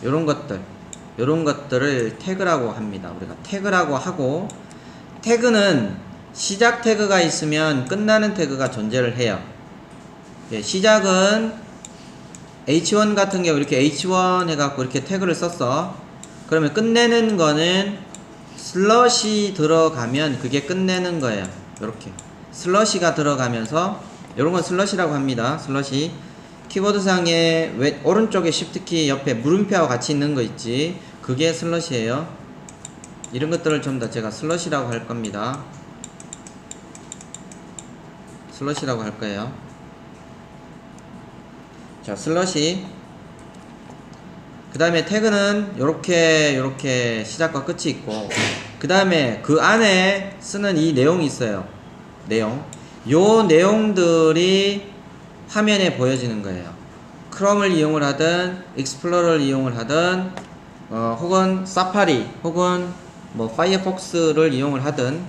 요런 것들을 태그라고 합니다. 우리가 태그라고 하고, 태그는 시작 태그가 있으면 끝나는 태그가 존재를 해요. 예, 시작은 h1 같은 경우 이렇게 h1 해갖고 이렇게 태그를 썼어. 그러면 끝내는 거는 슬러시 들어가면 그게 끝내는 거예요. 이렇게 슬러시가 들어가면서, 요런 건 슬러시라고 합니다. 슬러시. 키보드상에 오른쪽에 Shift키 옆에 물음표와 같이 있는 거 있지, 그게 슬러시예요. 이런 것들을 좀 더 제가 슬러시라고 할 겁니다. 슬러시라고 할 거예요. 자, 슬러시. 그 다음에 태그는 요렇게 시작과 끝이 있고, 그 다음에 그 안에 쓰는 이 내용이 있어요. 요 내용들이 화면에 보여지는 거예요. 크롬을 이용을 하든 익스플로러를 이용을 하든 혹은 사파리 혹은 뭐 파이어폭스를 이용을 하든,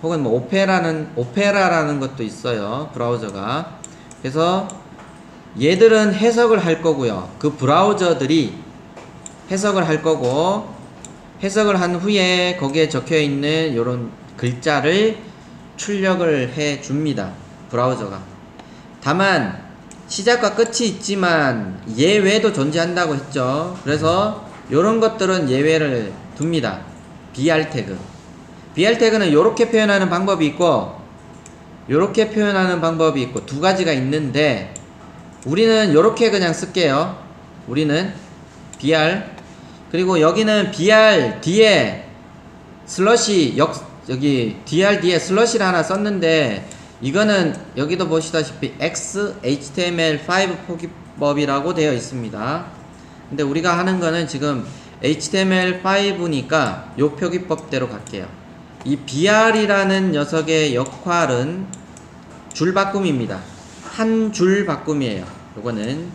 혹은 뭐 오페라라는 것도 있어요, 브라우저가. 그래서 얘들은 해석을 할 거고요. 그 브라우저들이 해석을 할 거고, 해석을 한 후에 거기에 적혀 있는 요런 글자를 출력을 해 줍니다, 브라우저가. 다만 시작과 끝이 있지만 예외도 존재한다고 했죠. 그래서 요런 것들은 예외를 둡니다. BR 태그. BR 태그는 요렇게 표현하는 방법이 있고 요렇게 표현하는 방법이 있고 두 가지가 있는데, 우리는 요렇게 그냥 쓸게요. 우리는 BR, 그리고 여기는 BR 뒤에 슬러시, 여기 DR 뒤에 슬러시를 하나 썼는데, 이거는 여기도 보시다시피 XHTML5 표기법이라고 되어 있습니다. 근데 우리가 하는 거는 지금 HTML5니까 요 표기법대로 갈게요. 이 BR이라는 녀석의 역할은 줄바꿈입니다. 한 줄 바꿈이에요. 요거는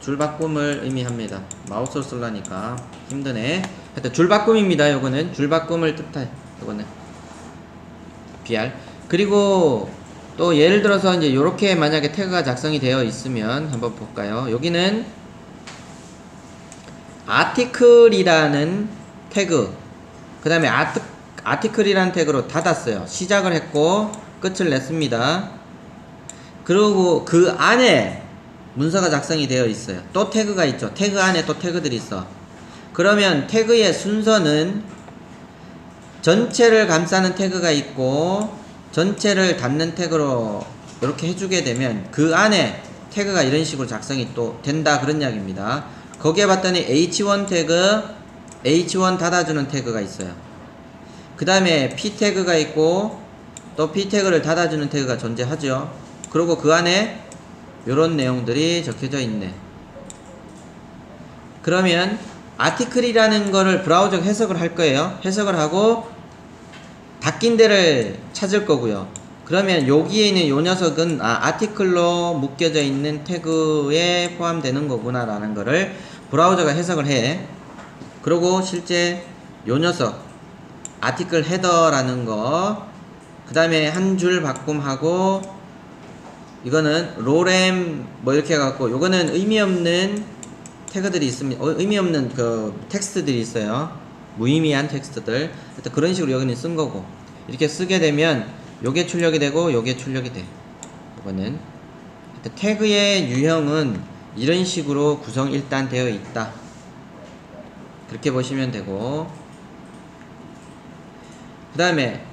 줄바꿈을 의미합니다. 마우스로 쓰려니까 힘드네. 하여튼 줄바꿈입니다. 요거는 줄바꿈을 뜻해. 요거는 BR. 그리고 또 예를 들어서 이제 요렇게 만약에 태그가 작성이 되어 있으면 한번 볼까요? 여기는 아티클이라는 태그, 그 다음에 아티클이라는 태그로 닫았어요. 시작을 했고 끝을 냈습니다. 그리고 그 안에 문서가 작성이 되어 있어요. 또 태그가 있죠. 태그 안에 또 태그들이 있어. 그러면 태그의 순서는 전체를 감싸는 태그가 있고 전체를 닫는 태그로 이렇게 해주게 되면 그 안에 태그가 이런 식으로 작성이 또 된다, 그런 이야기입니다. 거기에 봤더니 H1 태그, H1 닫아주는 태그가 있어요. 그 다음에 P 태그가 있고 또 P 태그를 닫아주는 태그가 존재하죠. 그리고 그 안에 요런 내용들이 적혀져 있네. 그러면 아티클이라는 거를 브라우저가 해석을 할 거예요. 해석을 하고 닫힌 데를 찾을 거고요. 그러면 여기에 있는 요 녀석은 아티클로 묶여져 있는 태그에 포함되는 거구나 라는 거를 브라우저가 해석을 해. 그리고 실제 요 녀석 아티클 헤더라는 거, 그 다음에 한 줄 바꿈하고, 이거는 로렘 뭐 이렇게 해갖고, 요거는 의미 없는 태그들이 있습니다. 의미 없는 그 텍스트들이 있어요. 무의미한 텍스트들. 일단 그런 식으로 여기는 쓴 거고, 이렇게 쓰게 되면 요게 출력이 되고 요게 출력이 돼. 요거는 태그의 유형은 이런 식으로 구성 일단 되어 있다, 그렇게 보시면 되고, 그 다음에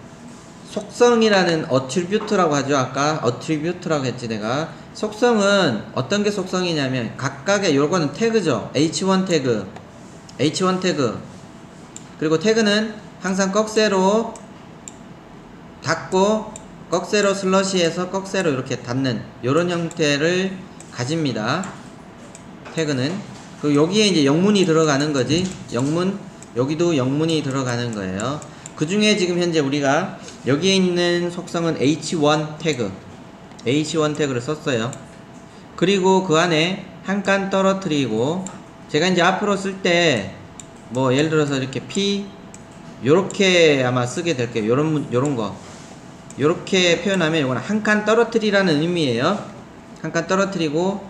속성이라는 어트리뷰트라고 하죠. 아까 어트리뷰트라고 했지 내가. 속성은 어떤 게 속성이냐면 각각의, 요거는 태그죠. H1 태그, H1 태그. 그리고 태그는 항상 꺽쇠로 닫고 꺽쇠로 슬러시에서 꺽쇠로 이렇게 닫는 요런 형태를 가집니다. 태그는. 그리고 여기에 이제 영문이 들어가는 거지. 영문, 여기도 영문이 들어가는 거예요. 그 중에 지금 현재 우리가 여기에 있는 속성은 H1 태그, H1 태그를 썼어요. 그리고 그 안에 한 칸 떨어뜨리고, 제가 이제 앞으로 쓸 때 뭐 예를 들어서 이렇게 P 요렇게 아마 쓰게 될게요. 요런 거 요렇게 표현하면 이거는 한 칸 떨어뜨리라는 의미예요. 한 칸 떨어뜨리고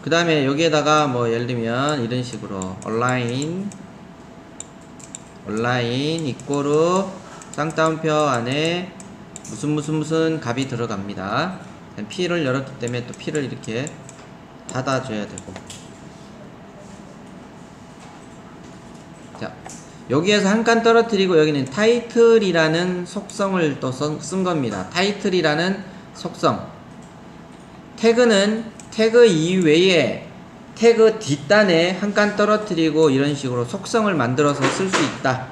그 다음에 여기에다가 뭐 예를 들면 이런 식으로 온라인 이꼬르 쌍따옴표 안에 무슨 값이 들어갑니다. P를 열었기 때문에 또 P를 이렇게 닫아줘야 되고. 자, 여기에서 한 칸 떨어뜨리고 여기는 타이틀이라는 속성을 또 쓴 겁니다. 타이틀이라는 속성. 태그는 태그 이외에 태그 뒷단에 한 칸 떨어뜨리고 이런 식으로 속성을 만들어서 쓸 수 있다.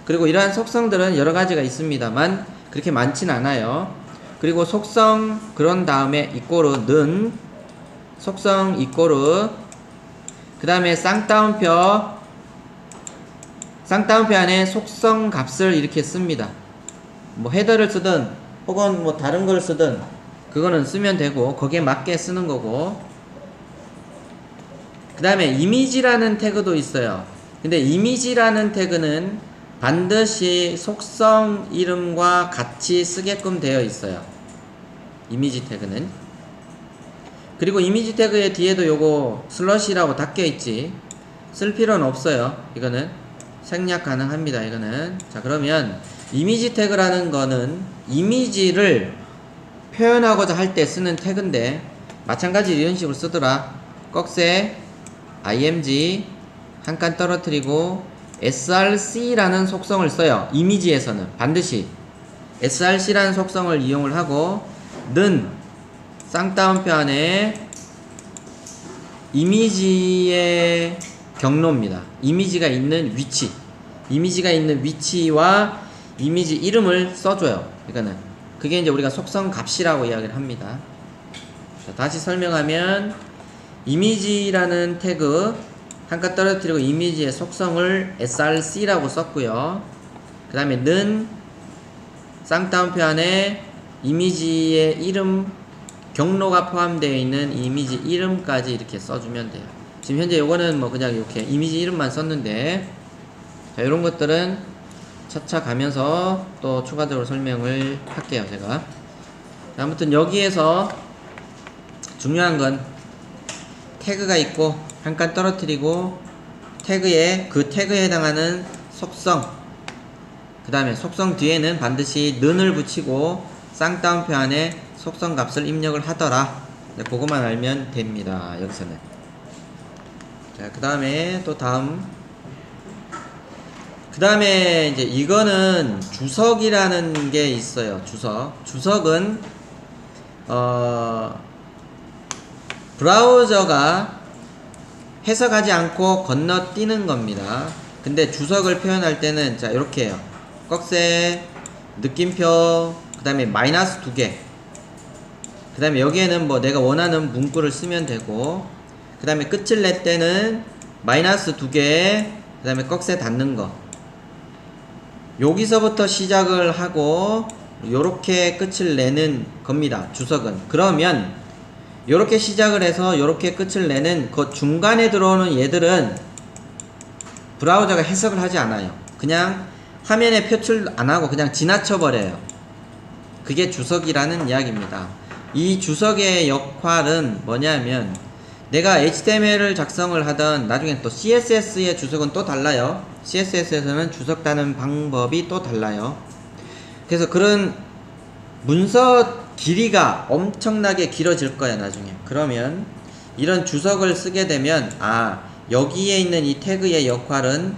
그리고 이러한 속성들은 여러 가지가 있습니다만 그렇게 많진 않아요. 그리고 속성 그런 다음에 이꼬르는 속성 이꼬르 그 다음에 쌍따옴표 안에 속성 값을 이렇게 씁니다. 뭐 헤더를 쓰든 혹은 뭐 다른 걸 쓰든 그거는 쓰면 되고 거기에 맞게 쓰는 거고. 그 다음에 이미지라는 태그도 있어요. 근데 이미지라는 태그는 반드시 속성 이름과 같이 쓰게끔 되어 있어요. 이미지 태그는. 그리고 이미지 태그의 뒤에도 요거 슬러시라고 닫혀 있지. 쓸 필요는 없어요. 이거는 생략 가능합니다. 이거는. 자, 그러면 이미지 태그라는 거는 이미지를 표현하고자 할 때 쓰는 태그인데 마찬가지로 이런 식으로 쓰더라. 꺽쇠 img 한 칸 떨어뜨리고 src라는 속성을 써요. 이미지에서는 반드시 src라는 속성을 이용을 하고 는 쌍따옴표 안에 이미지의 경로입니다. 이미지가 있는 위치, 이미지가 있는 위치와 이미지 이름을 써줘요. 이거는 그게 이제 우리가 속성 값이라고 이야기를 합니다. 자, 다시 설명하면 이미지라는 태그 한 칸 떨어뜨리고 이미지의 속성을 src라고 썼고요. 그 다음에 는 쌍따옴표 안에 이미지의 이름 경로가 포함되어 있는 이미지 이름까지 이렇게 써주면 돼요. 지금 현재 요거는 뭐 그냥 이렇게 이미지 이름만 썼는데 자, 요런 것들은 차차 가면서 또 추가적으로 설명을 할게요. 제가 자, 아무튼 여기에서 중요한 건 태그가 있고 한 칸 떨어뜨리고 태그에 그 태그에 해당하는 속성 그 다음에 속성 뒤에는 반드시 는을 붙이고 쌍따옴표 안에 속성 값을 입력을 하더라. 네, 그것만 알면 됩니다. 여기서는. 자, 그 다음에 또 그 다음에 이제 이거는 주석이라는 게 있어요. 주석은 브라우저가 해석하지 않고 건너뛰는 겁니다. 근데 주석을 표현할 때는 자 이렇게 해요. 꺽쇠 느낌표 그 다음에 마이너스 2개 그 다음에 여기에는 뭐 내가 원하는 문구를 쓰면 되고 그 다음에 끝을 낼 때는 마이너스 2개 그 다음에 꺽쇠 닫는 거 여기서부터 시작을 하고 요렇게 끝을 내는 겁니다. 주석은. 그러면 요렇게 시작을 해서 요렇게 끝을 내는 그 중간에 들어오는 얘들은 브라우저가 해석을 하지 않아요. 그냥 화면에 표출 안하고 그냥 지나쳐 버려요. 그게 주석이라는 이야기입니다. 이 주석의 역할은 뭐냐면 내가 HTML을 작성을 하던 나중에 또 CSS의 주석은 또 달라요. CSS에서는 주석 다는 방법이 또 달라요. 그래서 그런 문서 길이가 엄청나게 길어질 거야 나중에. 그러면 이런 주석을 쓰게 되면 여기에 있는 이 태그의 역할은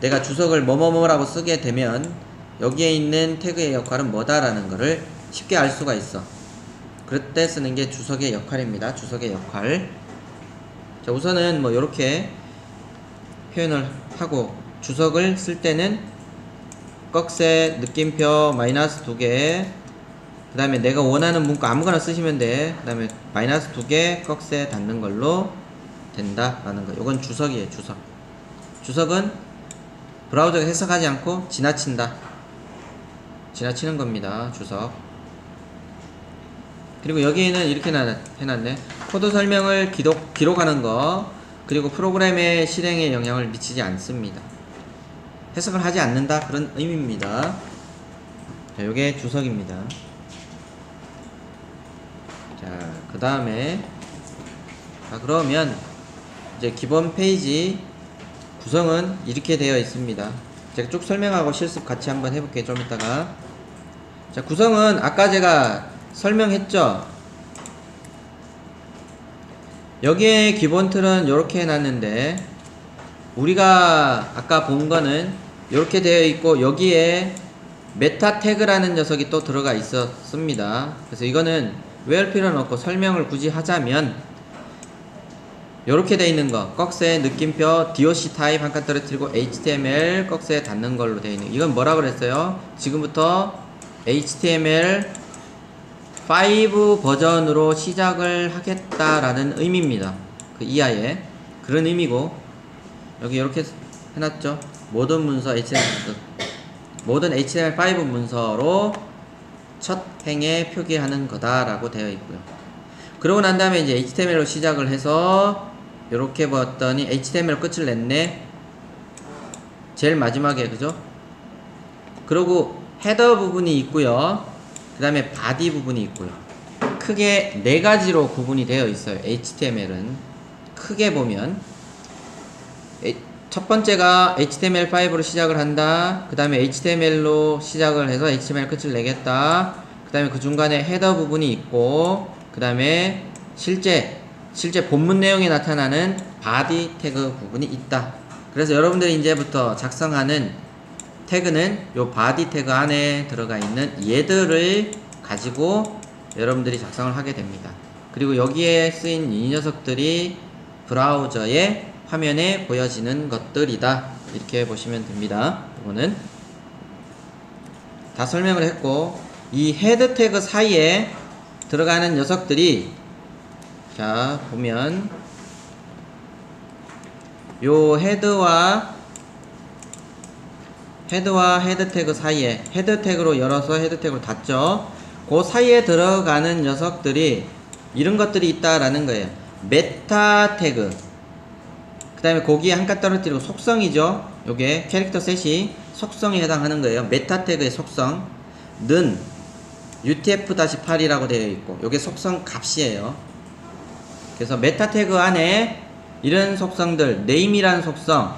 내가 주석을 뭐뭐뭐라고 쓰게 되면 여기에 있는 태그의 역할은 뭐다라는 거를 쉽게 알 수가 있어. 그럴 때 쓰는 게 주석의 역할입니다. 주석의 역할. 자, 우선은 뭐 요렇게 표현을 하고 주석을 쓸 때는 꺽쇠 느낌표 마이너스 2개 그 다음에 내가 원하는 문구 아무거나 쓰시면 돼. 그 다음에 마이너스 2개 꺽쇠 닫는 걸로 된다 라는 거. 요건 주석이에요. 주석은 브라우저가 해석하지 않고 지나치는 겁니다. 주석. 그리고 여기에는 이렇게 해놨네. 코드 설명을 기록하는 거 그리고 프로그램의 실행에 영향을 미치지 않습니다. 해석을 하지 않는다 그런 의미입니다. 자, 요게 주석입니다. 자, 그 다음에 자, 그러면 이제 기본 페이지 구성은 이렇게 되어 있습니다. 제가 쭉 설명하고 실습 같이 한번 해볼게요. 좀 이따가. 자, 구성은 아까 제가 설명했죠. 여기에 기본 틀은 이렇게 해놨는데 우리가 아까 본 거는 이렇게 되어 있고 여기에 메타 태그라는 녀석이 또 들어가 있었습니다. 그래서 이거는 외울 필요는 없고 설명을 굳이 하자면 이렇게 되어 있는 거 꺽쇠 느낌표 DOC 타입 한 칸 떨어뜨리고 HTML 꺽쇠에 닿는 걸로 되어 있는 이건 뭐라 그랬어요? 지금부터 HTML 5 버전으로 시작을 하겠다라는 의미입니다. 그 이하에 그런 의미고 여기 이렇게 해놨죠. 모든 문서 모든 HTML5 문서로 첫 행에 표기하는 거다라고 되어 있고요. 그러고 난 다음에 이제 HTML로 시작을 해서 이렇게 봤더니 HTML 끝을 냈네. 제일 마지막에 그죠? 그리고 헤더 부분이 있고요. 그 다음에 바디 부분이 있고요. 크게 네 가지로 구분이 되어 있어요. HTML은 크게 보면 첫 번째가 HTML5로 시작을 한다. 그 다음에 HTML로 시작을 해서 HTML 끝을 내겠다. 그 다음에 그 중간에 헤더 부분이 있고 그 다음에 실제 본문 내용에 나타나는 바디 태그 부분이 있다. 그래서 여러분들이 이제부터 작성하는 태그는 요 바디 태그 안에 들어가 있는 얘들을 가지고 여러분들이 작성을 하게 됩니다. 그리고 여기에 쓰인 이 녀석들이 브라우저의 화면에 보여지는 것들이다. 이렇게 보시면 됩니다. 이거는 다 설명을 했고 이 헤드 태그 사이에 들어가는 녀석들이 자 보면 요 헤드와 헤드 태그 사이에 헤드 태그로 열어서 헤드 태그로 닫죠. 그 사이에 들어가는 녀석들이 이런 것들이 있다라는 거예요. 메타 태그 그 다음에 거기에 한 칸 떨어뜨리고 속성이죠. 요게 캐릭터 셋이 속성에 해당하는 거예요. 메타 태그의 속성는 UTF-8이라고 되어 있고 요게 속성 값이에요. 그래서 메타 태그 안에 이런 속성들 네임이라는 속성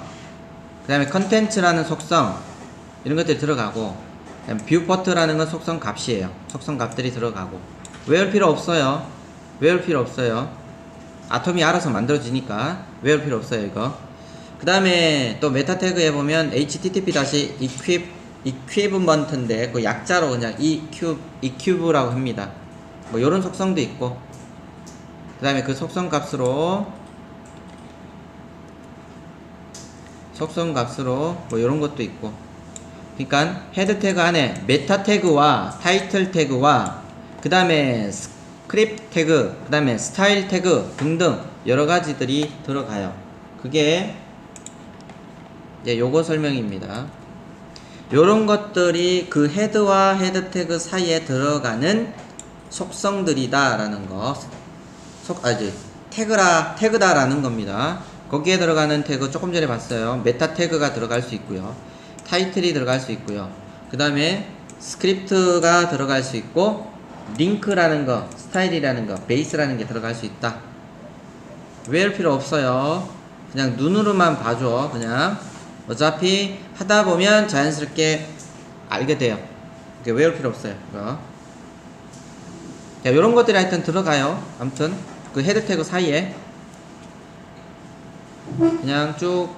그 다음에 컨텐츠라는 속성 이런 것들이 들어가고 뷰포트라는 건 속성 값이에요. 속성 값들이 들어가고 외울 필요 없어요. 외울 필요 없어요. 아톰이 알아서 만들어지니까 외울 필요 없어요. 이거 그 다음에 또 메타 태그에 보면 http-equipment인데 그 약자로 그냥 ecube라고 합니다. 뭐 요런 속성도 있고 그 다음에 그 속성 값으로 뭐 요런 것도 있고 그러니까 헤드 태그 안에 메타 태그와 타이틀 태그와 그 다음에 스크립트 태그 그 다음에 스타일 태그 등등 여러 가지들이 들어가요. 그게 이제 요거 설명입니다. 요런 것들이 그 헤드와 헤드 태그 사이에 들어가는 속성들이다 라는 거 태그다 라는 겁니다. 거기에 들어가는 태그 조금 전에 봤어요. 메타 태그가 들어갈 수 있고요. 타이틀이 들어갈 수 있고요. 그 다음에 스크립트가 들어갈 수 있고 링크라는 거, 스타일이라는 거, 베이스라는 게 들어갈 수 있다. 외울 필요 없어요. 그냥 눈으로만 봐줘. 그냥 어차피 하다 보면 자연스럽게 알게 돼요. 외울 필요 없어요. 이거. 자, 요런 것들이 하여튼 들어가요. 아무튼 그 헤드 태그 사이에 그냥 쭉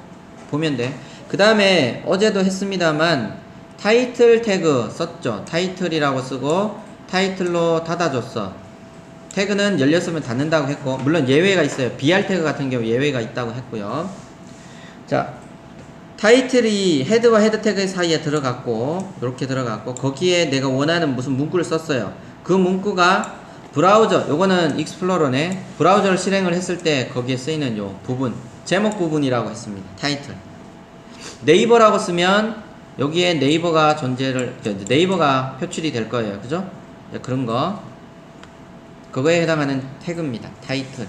보면 돼. 그 다음에 어제도 했습니다만 타이틀 태그 썼죠. 타이틀이라고 쓰고 타이틀로 닫아줬어. 태그는 열렸으면 닫는다고 했고 물론 예외가 있어요. BR 태그 같은 경우 예외가 있다고 했고요. 자, 타이틀이 헤드와 헤드 태그 사이에 들어갔고 이렇게 들어갔고 거기에 내가 원하는 무슨 문구를 썼어요. 그 문구가 브라우저 요거는 익스플로러네. 브라우저를 실행을 했을 때 거기에 쓰이는 요 부분 제목 부분이라고 했습니다. 타이틀. 네이버라고 쓰면 여기에 네이버가 네이버가 표출이 될 거예요. 그죠? 그런 거 그거에 해당하는 태그입니다. 타이틀.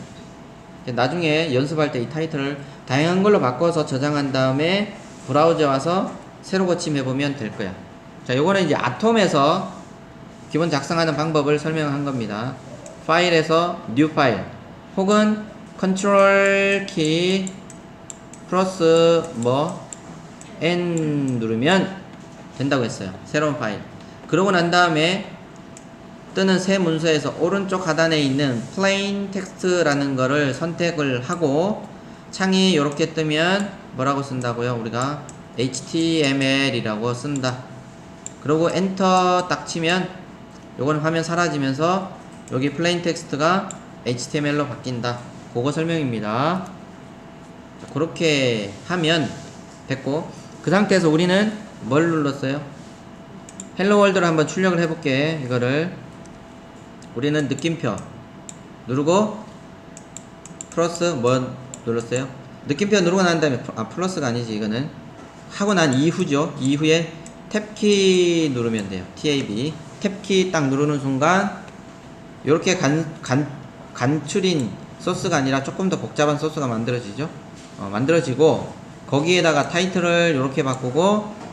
나중에 연습할 때 이 타이틀을 다양한 걸로 바꿔서 저장한 다음에 브라우저 와서 새로 고침해보면 될 거야. 자, 요거는 이제 아톰에서 기본 작성하는 방법을 설명한 겁니다. 파일에서 new 파일 혹은 컨트롤 키 플러스 뭐 N 누르면 된다고 했어요. 새로운 파일. 그러고 난 다음에 뜨는 새 문서에서 오른쪽 하단에 있는 plain text라는 거를 선택을 하고 창이 이렇게 뜨면 뭐라고 쓴다고요? 우리가 HTML이라고 쓴다. 그리고 엔터 딱 치면 요거는 화면 사라지면서 여기 plain text가 HTML로 바뀐다. 그거 설명입니다. 자, 그렇게 하면 됐고 그 상태에서 우리는 뭘 눌렀어요? 헬로 월드를 한번 출력을 해볼게. 이거를 우리는 느낌표 누르고 플러스 뭐 눌렀어요? 느낌표 누르고 난 다음에 플러스가 아니지 이거는 하고 난 이후죠. 이후에 탭키 누르면 돼요. TAB 탭키 딱 누르는 순간 이렇게 간출인 소스가 아니라 조금 더 복잡한 소스가 만들어지죠. 만들어지고 거기에다가 타이틀을 이렇게 바꾸고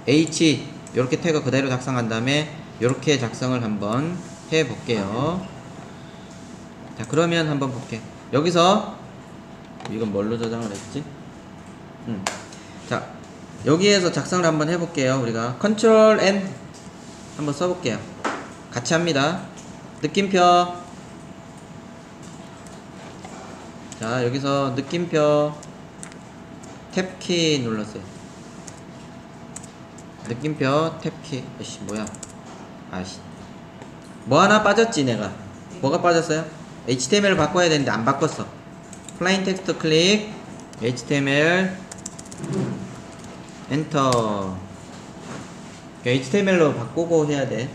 H 이렇게 태그 그대로 작성한 다음에 이렇게 작성을 한번 해 볼게요. 자 그러면 한번 볼게. 여기서 이건 뭘로 저장을 했지? 자 여기에서 작성을 한번 해볼게요. 우리가 컨트롤 N 한번 써볼게요. 같이 합니다. 느낌표 자 여기서 느낌표 탭키 눌렀어요. 느낌표 탭키 아이씨 뭐야 아이씨 뭐 하나 빠졌지 내가. 뭐가 빠졌어요? HTML을 바꿔야 되는데 안 바꿨어. 플레인 텍스트 클릭 HTML 엔터 HTML로 바꾸고 해야 돼.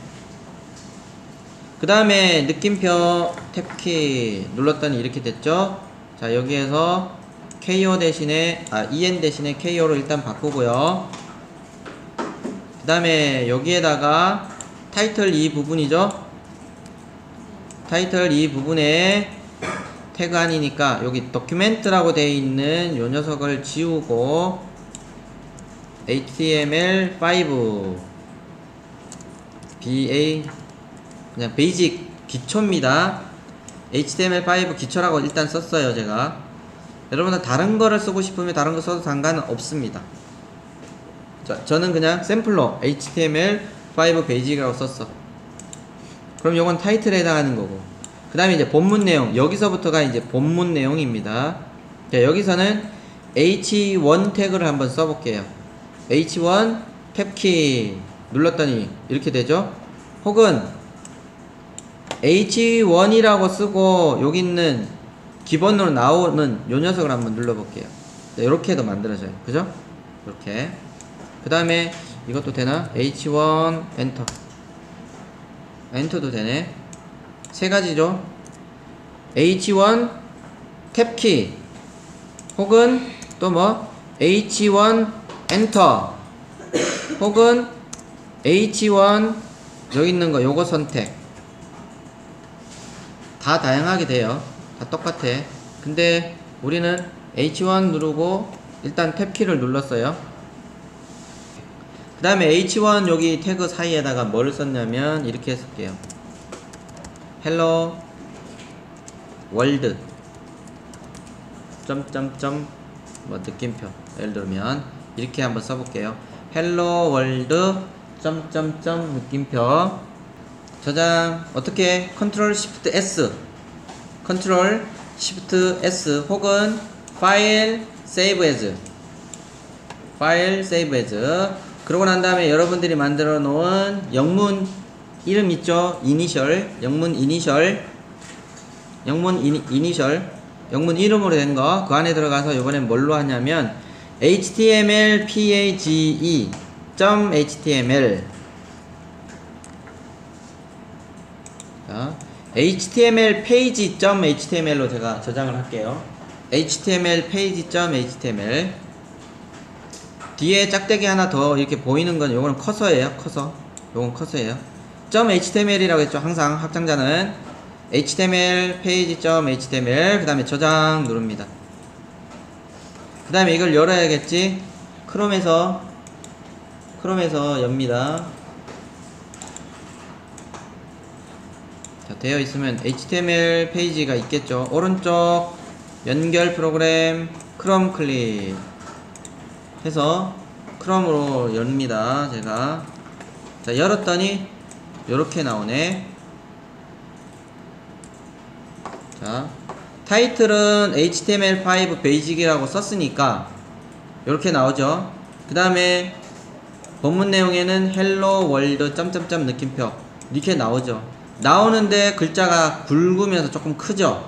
그 다음에 느낌표 탭키 눌렀더니 이렇게 됐죠. 자 여기에서 KO 대신에 EN 대신에 KO로 일단 바꾸고요. 그 다음에 여기에다가 타이틀 이 부분이죠. 타이틀 이 부분에 태그 아니니까 여기 도큐멘트라고 되어 있는 요 녀석을 지우고 HTML5 BA 그냥 베이직 기초입니다. HTML5 기초라고 일단 썼어요 제가. 여러분들 다른 거를 쓰고 싶으면 다른 거 써도 상관은 없습니다. 저는 그냥 샘플로 HTML5 베이직이라고 썼어. 그럼 요건 타이틀에 해당하는 거고 그 다음에 이제 본문 내용 여기서부터가 이제 본문 내용입니다. 자 여기서는 H1 태그를 한번 써볼게요. H1 탭키 눌렀더니 이렇게 되죠. 혹은 H1이라고 쓰고 여기 있는 기본으로 나오는 요 녀석을 한번 눌러볼게요. 이렇게 해도 만들어져요. 그죠? 이렇게 그 다음에 이것도 되나? H1 엔터 엔터도 되네. 세 가지죠. H1 탭키 혹은 또 뭐 H1 엔터 혹은 H1 여기 있는 거 요거 선택 다 다양하게 돼요. 다 똑같아. 근데 우리는 H1 누르고 일단 탭키를 눌렀어요. 그 다음에 H1 여기 태그 사이에다가 뭐를 썼냐면 이렇게 쓸게요. 헬로 월드 점점점 뭐 느낌표 예를 들면 이렇게 한번 써볼게요. 헬로 월드 점점점 느낌표 저장 어떻게 컨트롤 시프트 S 컨트롤 시프트 S 혹은 파일 세이브 에즈 파일 세이브 에즈 그러고 난 다음에 여러분들이 만들어 놓은 영문 이름 있죠? 이니셜 영문 이니셜 영문 이름으로 된 거 그 안에 들어가서 이번엔 뭘로 하냐면 html page.html 자, html page.html로 제가 저장을 할게요. html page.html 뒤에 짝대기 하나 더 이렇게 보이는 건 요거는 커서예요. 커서 요건 커서예요. .html이라고 했죠. 항상 확장자는 html page.html 그 다음에 저장 누릅니다. 그 다음에 이걸 열어야겠지. 크롬에서 엽니다. 자, 되어 있으면 HTML 페이지가 있겠죠. 오른쪽 연결 프로그램 크롬 클릭 해서 크롬으로 엽니다. 제가 자 열었더니 요렇게 나오네. 자 타이틀은 HTML5 베이직이라고 썼으니까 요렇게 나오죠. 그 다음에 본문 내용에는 헬로 월드 점점점 느낌표 이렇게 나오죠. 나오는데 글자가 굵으면서 조금 크죠.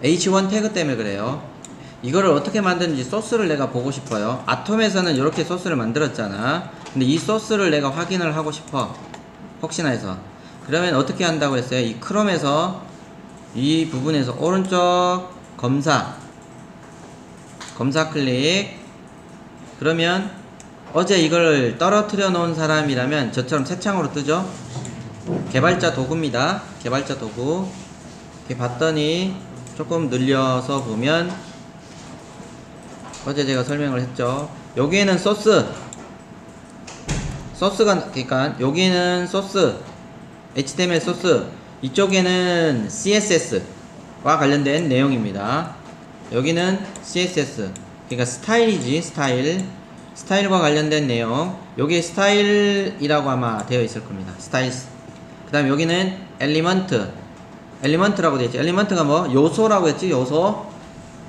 H1 태그 때문에 그래요. 이거를 어떻게 만드는지 소스를 내가 보고 싶어요. 아톰에서는 이렇게 소스를 만들었잖아. 근데 이 소스를 내가 확인을 하고 싶어. 혹시나 해서. 그러면 어떻게 한다고 했어요? 이 크롬에서 이 부분에서 오른쪽 검사 클릭. 그러면 어제 이걸 떨어뜨려 놓은 사람이라면 저처럼 새 창으로 뜨죠. 개발자 도구입니다. 개발자 도구. 이렇게 봤더니 조금 늘려서 보면 어제 제가 설명을 했죠. 여기에는 소스가, 그러니까 여기는 소스 HTML 소스, 이쪽에는 CSS와 관련된 내용입니다. 여기는 CSS, 그러니까 스타일이지. 스타일과 관련된 내용. 여기 스타일이라고 아마 되어 있을 겁니다. 스타일스. 그 다음 여기는 엘리먼트라고 되어 있죠. 엘리먼트가 뭐 요소라고 했지. 요소.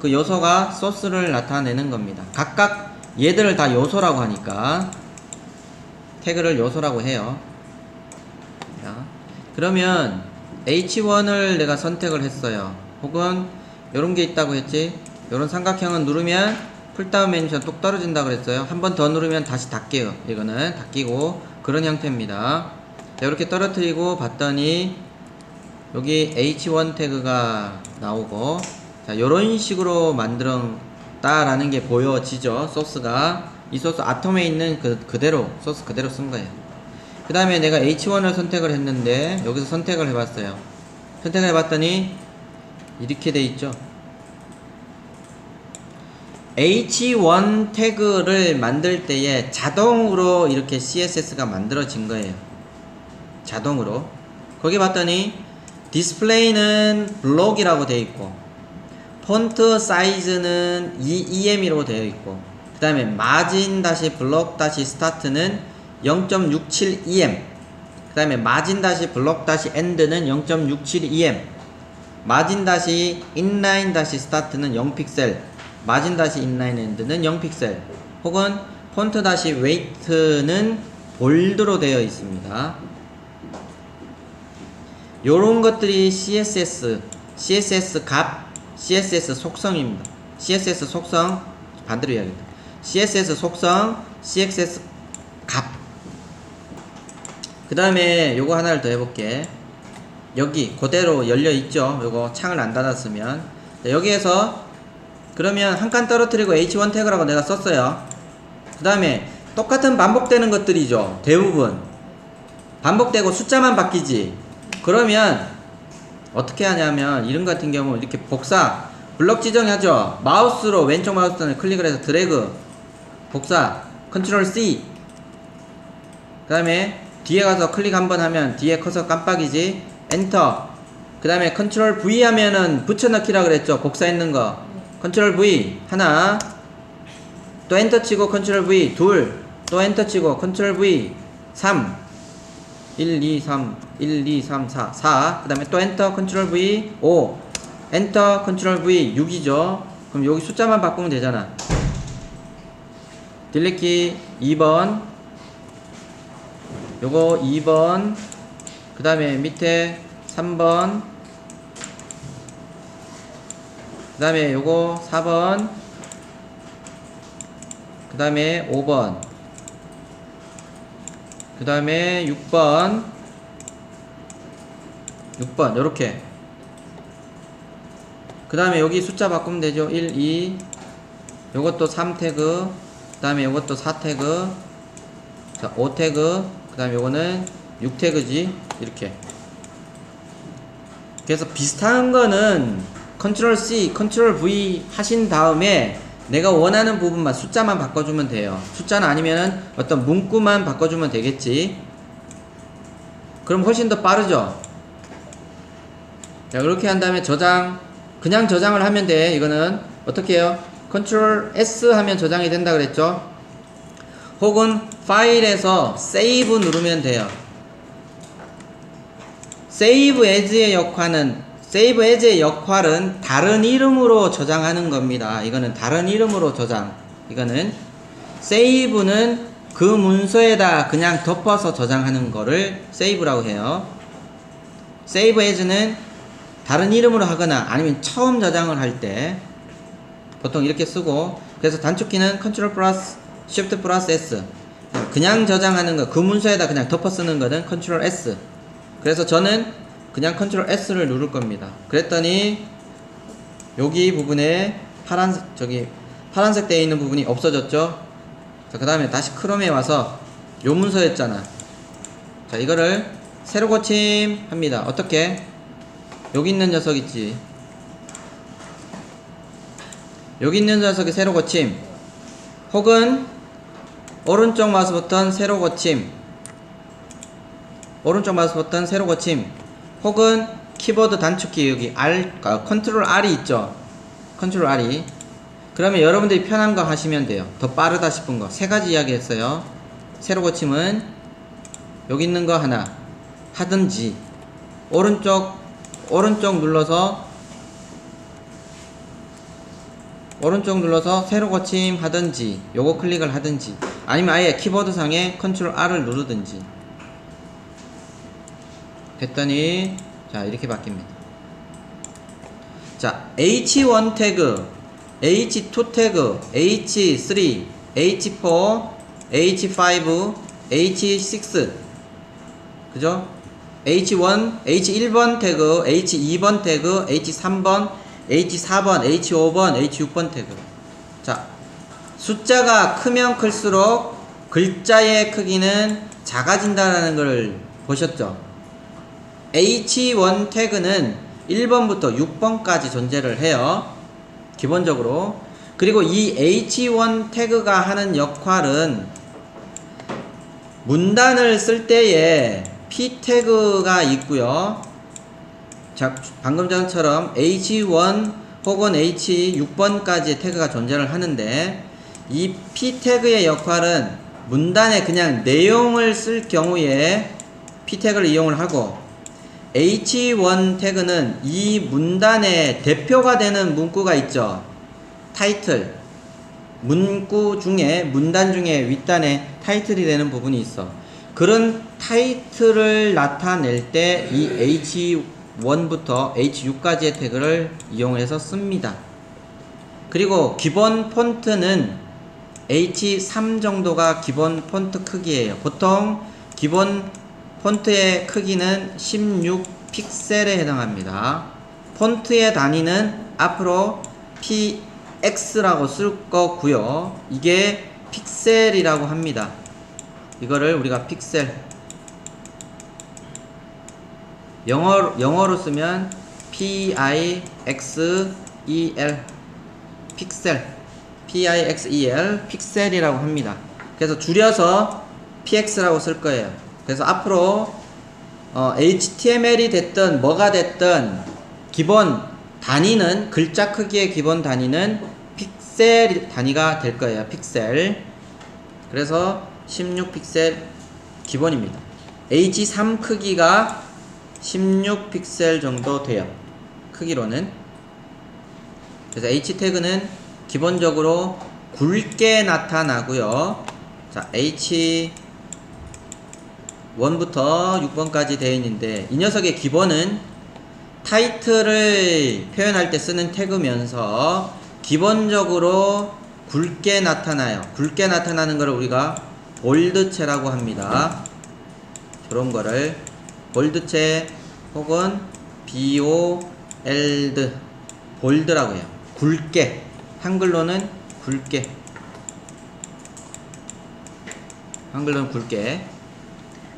그 요소가 소스를 나타내는 겁니다. 각각 얘들을 다 요소라고 하니까 태그를 요소라고 해요. 자, 그러면 H1을 내가 선택을 했어요. 혹은 요런 게 있다고 했지. 요런 삼각형을 누르면 풀다운 메뉴션 뚝 떨어진다 그랬어요. 한 번 더 누르면 다시 닫게요. 이거는 닫히고 그런 형태입니다. 자, 이렇게 떨어뜨리고 봤더니 여기 H1 태그가 나오고, 자, 요런 식으로 만들었다라는 게 보여지죠. 소스가. 이 소스 아톰에 있는 그대로, 소스 그대로 쓴 거예요. 그 다음에 내가 H1을 선택을 했는데, 여기서 선택을 해봤어요. 선택을 해봤더니, 이렇게 돼 있죠. H1 태그를 만들 때에 자동으로 이렇게 CSS가 만들어진 거예요. 자동으로. 거기 봤더니 디스플레이는 블록이라고 되어 있고, 폰트 사이즈는 EM이라고 되어 있고, 그 다음에 마진 다시 블록 다시 스타트는 0.67EM, 그 다음에 마진 다시 블록 다시 엔드는 0.67EM, 마진 다시 인라인 다시 스타트는 0픽셀, 마진 다시 인라인 엔드는 0픽셀, 혹은 폰트 다시 웨이트는 볼드로 되어 있습니다. 요런 것들이 CSS 값, CSS 속성입니다. CSS 속성 반대로 해야겠다. CSS 속성, CSS 값. 그 다음에 요거 하나를 더 해볼게. 여기 그대로 열려있죠. 요거 창을 안 닫았으면. 자, 여기에서 그러면 한 칸 떨어뜨리고 H1 태그라고 내가 썼어요. 그 다음에 똑같은 반복되는 것들이죠. 대부분 반복되고 숫자만 바뀌지. 그러면 어떻게 하냐면 이런 같은 경우 이렇게 복사 블럭 지정하죠. 마우스로 왼쪽 마우스 버튼을 클릭을 해서 드래그 복사 컨트롤 C, 그 다음에 뒤에 가서 클릭 한번 하면 뒤에 커서 깜빡이지. 엔터. 그 다음에 컨트롤 V 하면은 붙여넣기라 그랬죠. 복사했는 거. 컨트롤 V 하나, 또 엔터 치고 컨트롤 V 둘, 또 엔터 치고 컨트롤 V 3, 1, 2, 3, 1, 2, 3, 4, 그 다음에 또 엔터 컨트롤 V 5, 엔터 컨트롤 V 6이죠. 그럼 여기 숫자만 바꾸면 되잖아. 딜리키 2번, 요거 2번, 그 다음에 밑에 3번, 그 다음에 요거 4번, 그 다음에 5번, 그 다음에 6번 요렇게. 그 다음에 여기 숫자 바꾸면 되죠. 1, 2, 요것도 3 태그, 그 다음에 요것도 4 태그, 자 5 태그, 그 다음에 요거는 6 태그지. 이렇게. 그래서 비슷한 거는 컨트롤 C, 컨트롤 V 하신 다음에 내가 원하는 부분만 숫자만 바꿔주면 돼요. 숫자는 아니면은 어떤 문구만 바꿔주면 되겠지. 그럼 훨씬 더 빠르죠. 자, 그렇게 한 다음에 저장, 그냥 저장을 하면 돼. 이거는 어떻게 해요? 컨트롤 S 하면 저장이 된다 그랬죠. 혹은 파일에서 세이브 누르면 돼요. 세이브 에즈의 역할은 다른 이름으로 저장하는 겁니다. 이거는 다른 이름으로 저장. 이거는 세이브는 그 문서에다 그냥 덮어서 저장하는 거를 세이브라고 해요. 세이브 에즈는 다른 이름으로 하거나 아니면 처음 저장을 할 때 보통 이렇게 쓰고, 그래서 단축키는 컨트롤 플러스 쉬프트 플러스 S. 그냥 저장하는 거, 그 문서에다 그냥 덮어 쓰는 거는 컨트롤 S. 그래서 저는 그냥 컨트롤 S를 누를 겁니다. 그랬더니 여기 부분에 파란색 되어 있는 부분이 없어졌죠. 자, 그 다음에 다시 크롬에 와서 요 문서였잖아. 자, 이거를 새로 고침 합니다. 어떻게? 여기 있는 녀석 있지. 여기 있는 녀석이 새로 고침, 혹은 오른쪽 마우스 버튼 새로 고침, 오른쪽 마우스 버튼 새로 고침, 혹은 키보드 단축키 여기 컨트롤 R이 있죠. 컨트롤 R이. 그러면 여러분들이 편한 거 하시면 돼요. 더 빠르다 싶은 거. 세 가지 이야기 했어요. 새로 고침은 여기 있는 거 하나 하든지, 오른쪽 눌러서 새로 고침 하든지, 요거 클릭을 하든지, 아니면 아예 키보드 상에 컨트롤 R을 누르든지. 됐더니 자, 이렇게 바뀝니다. 자, H1 태그, H2 태그, H3, H4, H5, H6, 그죠? H1번 태그, H2번 태그, H3번, H4번, H5번, H6번 태그. 자, 숫자가 크면 클수록 글자의 크기는 작아진다는 걸 보셨죠? H1 태그는 1번부터 6번까지 존재를 해요. 기본적으로. 그리고 이 H1 태그가 하는 역할은 문단을 쓸 때에 P 태그가 있고요. 자, 방금 전처럼 H1 혹은 H6번까지의 태그가 존재를 하는데, 이 P 태그의 역할은 문단에 그냥 내용을 쓸 경우에 P 태그를 이용을 하고, H1 태그는 이 문단의 대표가 되는 문구가 있죠. 타이틀. 문단 중에 윗단에 타이틀이 되는 부분이 있어. 그런 타이틀을 나타낼 때 이 H1부터 H6까지의 태그를 이용해서 씁니다. 그리고 기본 폰트는 H3 정도가 기본 폰트 크기예요. 보통 기본 폰트의 크기는 16픽셀에 해당합니다. 폰트의 단위는 앞으로 px라고 쓸 거고요. 이게 픽셀이라고 합니다. 이거를 우리가 픽셀, 영어로 쓰면 pixel, 픽셀, pixel, 픽셀이라고 합니다. 그래서 줄여서 px라고 쓸 거예요. 그래서 앞으로 HTML이 됐든 뭐가 됐든 기본 단위는, 글자 크기의 기본 단위는 픽셀 단위가 될 거예요. 픽셀. 그래서 16픽셀 기본입니다. H3 크기가 16픽셀 정도 돼요. 크기로는. 그래서 H 태그는 기본적으로 굵게 나타나고요. 자, H1부터 6번까지 되어 있는데, 이 녀석의 기본은 타이틀을 표현할 때 쓰는 태그면서 기본적으로 굵게 나타나요. 굵게 나타나는 것을 우리가 볼드체라고 합니다. 저런 거를 볼드체 혹은 BOLD, 볼드라고 해요. 굵게. 한글로는 굵게. 한글로는 굵게.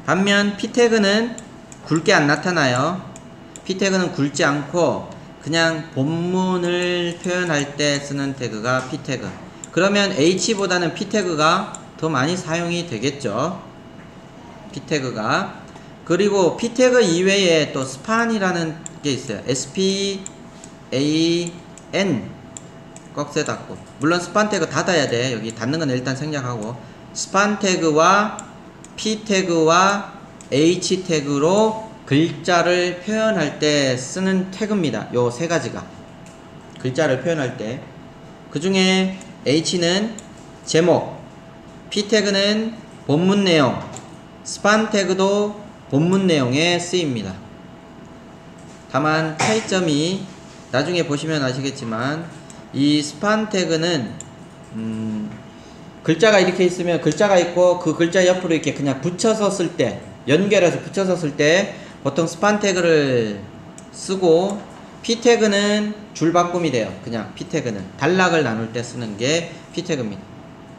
반면 P태그는 굵게 안 나타나요. P태그는 굵지 않고 그냥 본문을 표현할 때 쓰는 태그가 P태그. 그러면 H보다는 P태그가 더 많이 사용이 되겠죠. P태그가. 그리고 p 태그 이외에 또 스판이라는 게 있어요. SPAN 꺽쇠 닫고, 물론 스판 태그 닫아야 돼. 여기 닫는 건 일단 생략하고, 스판 태그와 p 태그와 h 태그로 글자를 표현할 때 쓰는 태그입니다. 요 세 가지가 글자를 표현할 때. 그 중에 h는 제목, p 태그는 본문 내용, 스판 태그도 본문 내용에 쓰입니다. 다만 차이점이 나중에 보시면 아시겠지만, 이 스판 태그는 글자가 이렇게 있으면 글자가 있고 그 글자 옆으로 이렇게 그냥 붙여서 쓸 때, 연결해서 붙여서 쓸 때 보통 스판 태그를 쓰고, p 태그는 줄 바꿈이 돼요. 그냥 p 태그는 단락을 나눌 때 쓰는 게 p 태그입니다.